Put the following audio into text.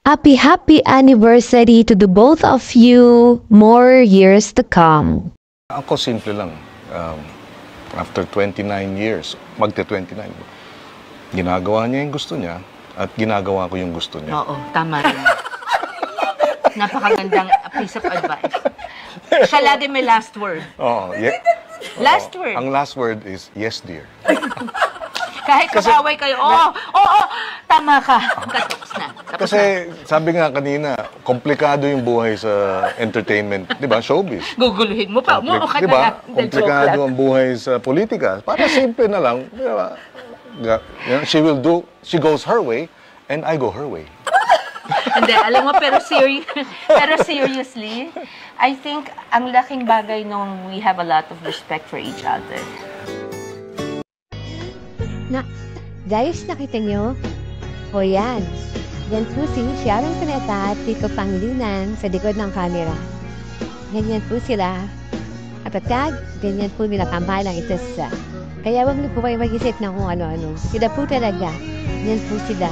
Happy anniversary to the both of you. More years to come. Ako simple lang. After 29 years, magte-29, ginagawa niya yung gusto niya at ginagawa ko yung gusto niya. Oo, tama rin. Napakagandang piece of advice. Siya lagi may last word. Oo. Last word. Ang last word is, yes, dear. Kahit kasaway kayo, tama ka. Tapos na. Kasi sabi nga kanina, komplikado yung buhay sa entertainment, di ba? Showbiz. Guguluhin mo pa. Umuo ka Di na ba? lang. Komplikado ang buhay sa politika. Para simple na lang. Di ba? She goes her way, and I go her way. Hindi, alam mo, pero seriously, I think ang laking bagay nung we have a lot of respect for each other. Guys, nakita nyo? O yan. Yan po si Sharon Cuneta at Tito Pangilinan sa likod ng camera. Ganyan po sila. At ganyan po nila kampalang isa. Kaya wag niyo po kayo mag-isip ng kung ano-ano. Sila po talaga. Yan po sila.